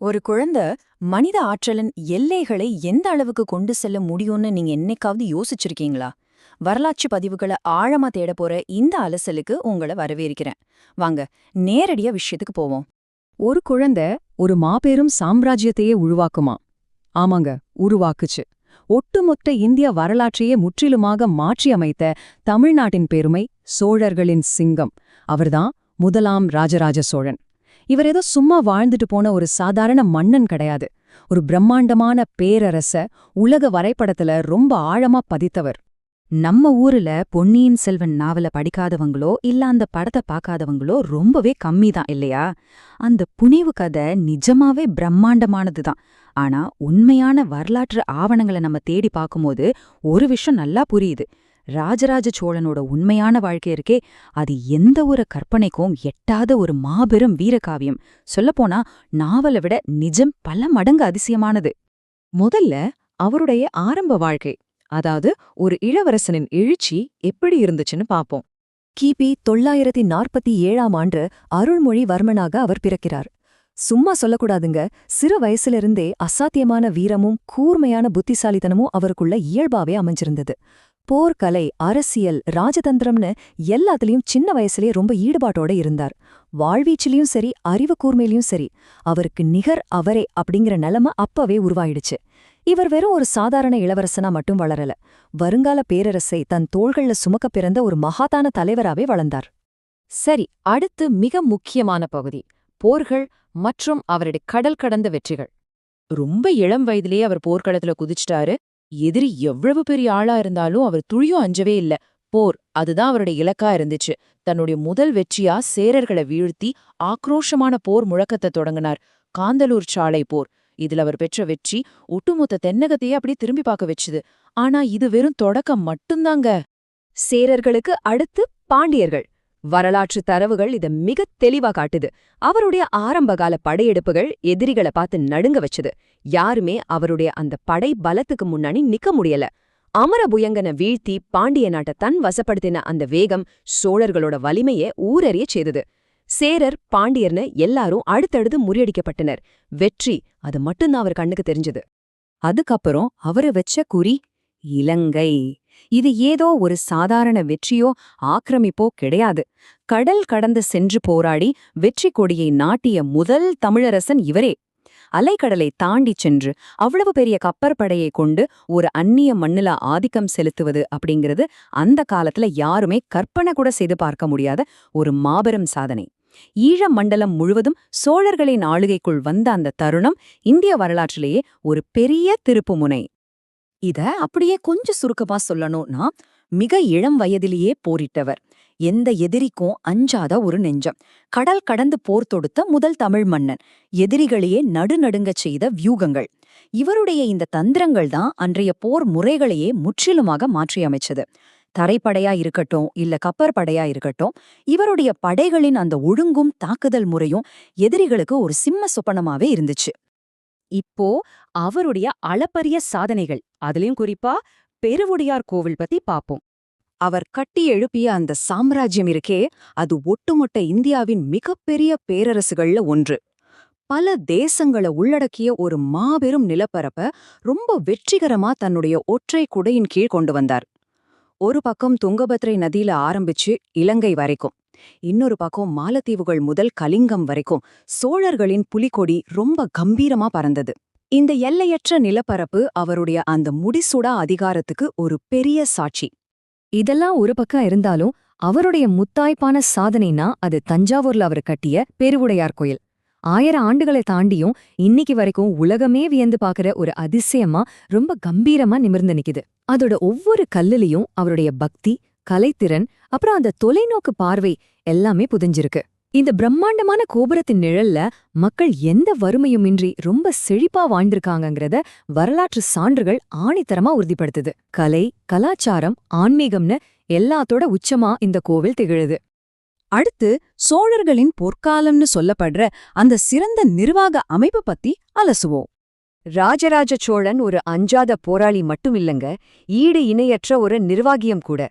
ஒரு குழந்தை மனித ஆற்றலின் எல்லைகளை எந்த அளவுக்கு கொண்டு செல்ல முடியும்னு நீங்க என்னைக்காவது யோசிச்சிருக்கீங்களா? வரலாற்று பதிவுகளை ஆழமா தேட போற இந்த அலசலுக்கு உங்களை வரவேற்கிறேன். வாங்க, நேரடியா விஷயத்துக்கு போவோம். ஒரு குழந்தை ஒரு மாபெரும் சாம்ராஜ்யத்தையே உருவாக்குமா? ஆமாங்க, உருவாக்குச்சு. ஒட்டுமொத்த இந்திய வரலாற்றையே முற்றிலுமாக மாற்றியமைத்த தமிழ்நாட்டின் பெருமை சோழர்களின் சிங்கம். அவர்தான் முதலாம் ராஜராஜ சோழன். இவர் ஏதோ சும்மா வாழ்ந்துட்டு போன ஒரு சாதாரண மன்னன் கிடையாது. ஒரு பிரம்மாண்டமான பேரரச உலக வரைபடத்துல ரொம்ப ஆழமா பதித்தவர். நம்ம ஊர்ல பொன்னியின் செல்வன் நாவல படிக்காதவங்களோ இல்ல அந்த படத்தை பார்க்காதவங்களோ ரொம்பவே கம்மிதான் இல்லையா? அந்த புனைவு கதை நிஜமாவே பிரம்மாண்டமானதுதான். ஆனா உண்மையான வரலாற்று ஆவணங்களை நம்ம தேடி பார்க்கும்போது ஒரு விஷயம் நல்லா புரியுது. ராஜராஜ சோழனோட உண்மையான வாழ்க்கை இருக்கே, அது எந்த ஒரு கற்பனைக்கும் எட்டாத ஒரு மாபெரும் வீரகாவியம். சொல்லப்போனா நாவலை விட நிஜம் பல மடங்கு அதிசயமானது. முதல்ல அவருடைய ஆரம்ப வாழ்க்கை, அதாவது ஒரு இளவரசனின் எழுச்சி எப்படி இருந்துச்சுன்னு பாப்போம். கிபி 947ஆம் ஆண்டு அருள்மொழிவர்மனாக அவர் பிறக்கிறார். சும்மா சொல்லக்கூடாதுங்க, சிறு வயசுலிருந்தே அசாத்தியமான வீரமும் கூர்மையான புத்திசாலித்தனமும் அவருக்குள்ள இயல்பாவே அமைஞ்சிருந்தது. போர்க்கலை, அரசியல், ராஜதந்திரம்னு எல்லாத்துலயும் சின்ன வயசுலயே ரொம்ப ஈடுபாட்டோட இருந்தார். வாழ்வீச்சிலையும் சரி, அறிவு கூர்மையிலையும் சரி, அவருக்கு நிகர் அவரே அப்படிங்கிற நிலைமை அப்பவே உருவாயிடுச்சு. இவர் வெறும் ஒரு சாதாரண இளவரசனா மட்டும் வளரல, வருங்கால பேரரசை தன் தோள்கள்ல சுமக்க பிறந்த ஒரு மகாதான தலைவராவே வளர்ந்தார். சரி, அடுத்து மிக முக்கியமான பகுதி, போர்கள் மற்றும் அவருடைய கடல் கடந்த வெற்றிகள். ரொம்ப இளம் வயதிலேயே அவர் போர்க்களத்துல குதிச்சிட்டாரு. எதிரி எவ்வளவு பெரிய ஆளா இருந்தாலும் அவர் துளியும் அஞ்சவே இல்ல. போர், அதுதான் அவருடைய இலக்கா இருந்துச்சு. தன்னுடைய முதல் வெற்றியா சேரர்களை வீழ்த்தி ஆக்ரோஷமான போர் முழக்கத்தை தொடங்கினார். காந்தலூர் சாலை போர். இதுல அவர் பெற்ற வெற்றி ஒட்டுமொத்த தென்னகத்தையே அப்படி திரும்பி பார்க்க வச்சுது. ஆனா இது வெறும் தொடக்கம் மட்டும்தாங்க. சேரர்களுக்கு அடுத்து பாண்டியர்கள். வரலாற்று தரவுகள் இத மிக தெளிவா காட்டுது. அவருடைய ஆரம்பகால படையெடுப்புகள் எதிரிகளை பார்த்து நடுங்க வச்சது. யாருமே அவருடைய அந்த படை பலத்துக்கு முன்னாடி நிக்க முடியல. அமரபுயங்கனை வீழ்த்தி பாண்டிய நாட்டை தன் வசப்படுத்தின அந்த வேகம் சோழர்களோட வலிமையை ஊரறிய செய்தது. சேரர், பாண்டியர்னு எல்லாரும் அடுத்தடுத்து முறியடிக்கப்பட்டனர். வெற்றி, அது மட்டும்தான் அவர் கண்ணுக்கு தெரிஞ்சது. அதுக்கப்புறம் அவரு வச்ச குறி இலங்கை. இது ஏதோ ஒரு சாதாரண வெற்றியோ ஆக்கிரமிப்போ கிடையாது. கடல் கடந்து சென்று போராடி வெற்றி கொடியை நாட்டிய முதல் தமிழரசன் இவரே. அலைக்கடலை தாண்டி சென்று அவ்வளவு பெரிய கப்பற்படையை கொண்டு ஒரு அந்நிய மண்ணுல ஆதிக்கம் செலுத்துவது அப்படிங்கிறது அந்த காலத்துல யாருமே கற்பனை கூட செய்து பார்க்க முடியாத ஒரு மாபெரும் சாதனை. ஈழ மண்டலம் முழுவதும் சோழர்களின் ஆளுகைக்குள் வந்த அந்த தருணம் இந்திய வரலாற்றிலேயே ஒரு பெரிய திருப்புமுனை. இத அப்படியே கொஞ்சம் சுருக்கமா சொல்லணும்னா, மிக இளம் வயதிலேயே போரிட்டவர், எந்த எதிரிக்கும் அஞ்சாத ஒரு நெஞ்சம், கடல் கடந்து போர் தொடுத்த முதல் தமிழ் மன்னன், எதிரிகளையே நடுநடுங்கச் செய்த வியூகங்கள். இவருடைய இந்த தந்திரங்கள் தான் அன்றைய போர் முறைகளையே முற்றிலுமாக மாற்றியமைச்சது. தரைப்படையா இருக்கட்டும் இல்ல கப்பற்படையா இருக்கட்டும், இவருடைய படைகளின் அந்த ஒழுங்கும் தாக்குதல் முறையும் எதிரிகளுக்கு ஒரு சிம்ம சொப்பனமாவே இருந்துச்சு. இப்போ அவருடைய அளப்பரிய சாதனைகள், அதுலயும் குறிப்பா பெருவுடையார் கோவில் பத்தி பாப்போம். அவர் கட்டி எழுப்பிய அந்த சாம்ராஜ்யம் இருக்கே, அது ஒட்டுமொட்ட இந்தியாவின் மிகப்பெரிய பேரரசுகள்ல ஒன்று. பல தேசங்களை உள்ளடக்கிய ஒரு மாபெரும் நிலப்பரப்ப ரொம்ப வெற்றிகரமா தன்னுடைய ஒற்றை குடையின் கீழ் கொண்டு வந்தார். ஒரு பக்கம் துங்கபத்ரை நதியில ஆரம்பிச்சு இலங்கை வரைக்கும், இன்னொரு பக்கம் மாலத்தீவுகள் முதல் கலிங்கம் வரைக்கும் சோழர்களின் புலிகொடி ரொம்ப கம்பீரமா பறந்தது. இந்த எல்லையற்ற நிலப்பரப்பு அவருடைய அந்த முடிசூடா அதிகாரத்துக்கு ஒரு பெரிய சாட்சி. இதெல்லாம் ஒரு பக்கம் இருந்தாலும் அவருடைய முத்தாய்ப்பான சாதனைனா அது தஞ்சாவூர்ல அவர் கட்டிய பெருவுடையார் கோயில். 1000 ஆண்டுகளை தாண்டியும் இன்னைக்கு வரைக்கும் உலகமே வியந்து பாக்குற ஒரு அதிசயமா ரொம்ப கம்பீரமா நிமிர்ந்து நிக்குது. அதோட ஒவ்வொரு கல்லுலயும் அவருடைய பக்தி, கலைத்திறன், அப்புறம் அந்த தொலைநோக்கு பார்வை எல்லாமே புதிஞ்சிருக்கு. இந்த பிரம்மாண்டமான கோபுரத்தின் நிழல்ல மக்கள் எந்த வறுமையுமின்றி ரொம்ப செழிப்பா வாழ்ந்திருக்காங்கங்கிறத வரலாற்று சான்றுகள் ஆணித்தரமா உறுதிப்படுத்துது. கலை, கலாச்சாரம், ஆன்மீகம்னு எல்லாத்தோட உச்சமா இந்த கோவில் திகழுது. அடுத்து சோழர்களின் பொற்காலம்னு சொல்லப்படுற அந்த சிறந்த நிர்வாக அமைப்பு பத்தி அலசுவோம். ராஜராஜ சோழன் ஒரு அஞ்சாத போராளி மட்டுமில்லங்க, ஈடு இணையற்ற ஒரு நிர்வாகியம் கூட.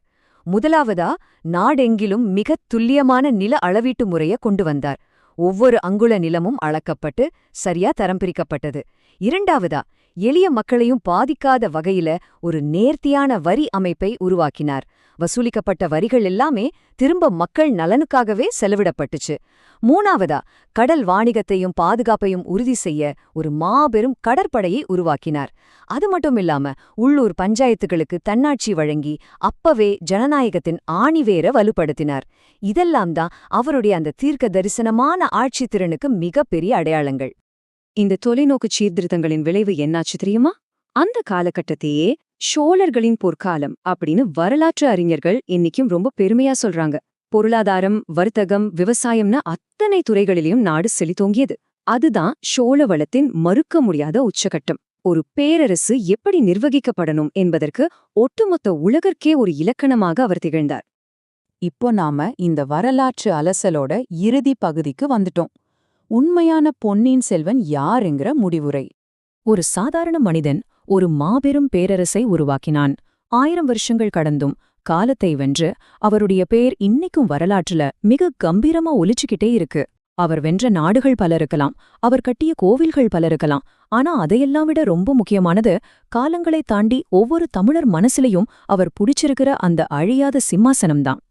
முதலாவதா நாடெங்கிலும் மிகத் துல்லியமான நில அளவீட்டு முறைய கொண்டு வந்தார். ஒவ்வொரு அங்குல நிலமும் அளக்கப்பட்டு சரியா தரம் பிரிக்கப்பட்டது. இரண்டாவதா, எளிய மக்களையும் பாதிக்காத வகையில ஒரு நேர்த்தியான வரி அமைப்பை உருவாக்கினார். வசூலிக்கப்பட்ட வரிகள் எல்லாமே திரும்ப மக்கள் நலனுக்காகவே செலவிடப்பட்டுச்சு. மூணாவதா, கடல் வாணிகத்தையும் பாதுகாப்பையும் உறுதி செய்ய ஒரு மாபெரும் கடற்படையை உருவாக்கினார். அது மட்டும் இல்லாம உள்ளூர் பஞ்சாயத்துகளுக்கு தன்னாட்சி வழங்கி அப்பவே ஜனநாயகத்தின் ஆணிவேர வலுப்படுத்தினார். இதெல்லாம் தான் அவருடைய அந்த தீர்க்க தரிசனமான ஆட்சி திறனுக்கு மிகப்பெரிய அடையாளங்கள். இந்த தொலைநோக்கு சீர்திருத்தங்களின் விளைவு என்னாச்சு தெரியுமா? அந்த காலகட்டத்தையே சோழர்களின் பொற்காலம் அப்படின்னு வரலாற்று அறிஞர்கள் இன்னைக்கும் ரொம்ப பெருமையா சொல்றாங்க. பொருளாதாரம், வர்த்தகம், விவசாயம்னு அத்தனை துறைகளிலும் நாடு செழித்தோங்கியது. அதுதான் சோழ வளத்தின் மறுக்க முடியாத உச்சகட்டம். ஒரு பேரரசு எப்படி நிர்வகிக்கப்படணும் என்பதற்கு ஒட்டுமொத்த உலகர்க்கே ஒரு இலக்கணமாக அவர் திகழ்ந்தார். இப்போ நாம இந்த வரலாற்று அலசலோட இறுதி பகுதிக்கு வந்துட்டோம். உண்மையான பொன்னியின் செல்வன் யாருங்கிற முடிவுரை. ஒரு சாதாரண மனிதன் ஒரு மாபெரும் பேரரசை உருவாக்கினான். 1000 வருஷங்கள் கடந்தும் காலத்தை வென்று அவருடைய பேர் இன்னைக்கும் வரலாற்றுல மிக கம்பீரமா ஒலிச்சுக்கிட்டே இருக்கு. அவர் வென்ற நாடுகள் பல இருக்கலாம், அவர் கட்டிய கோவில்கள் பல இருக்கலாம். ஆனா அதையெல்லாம் விட ரொம்ப முக்கியமானது, காலங்களைத் தாண்டி ஒவ்வொரு தமிழர் மனசுலயும் அவர் புடிச்சிருக்கிற அந்த அழியாத சிம்மாசனம்தான்.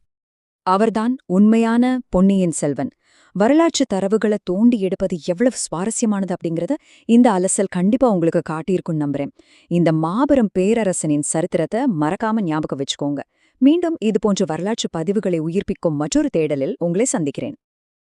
அவர்தான் உண்மையான பொன்னியின் செல்வன். வரலாற்று தரவுகளை தோண்டி எடுப்பது எவ்வளவு சுவாரஸ்யமானது அப்படிங்கறத இந்த அலசல் கண்டிப்பா உங்களுக்கு காட்டியிருக்குன்னு நம்புறேன். இந்த மாபெரும் பேரரசனின் சரித்திரத்தை மறக்காம ஞாபகம் வச்சுக்கோங்க. மீண்டும் இதுபோன்ற வரலாற்று பதிவுகளை உயிர்ப்பிக்கும் மற்றொரு தேடலில் உங்களை சந்திக்கிறேன்.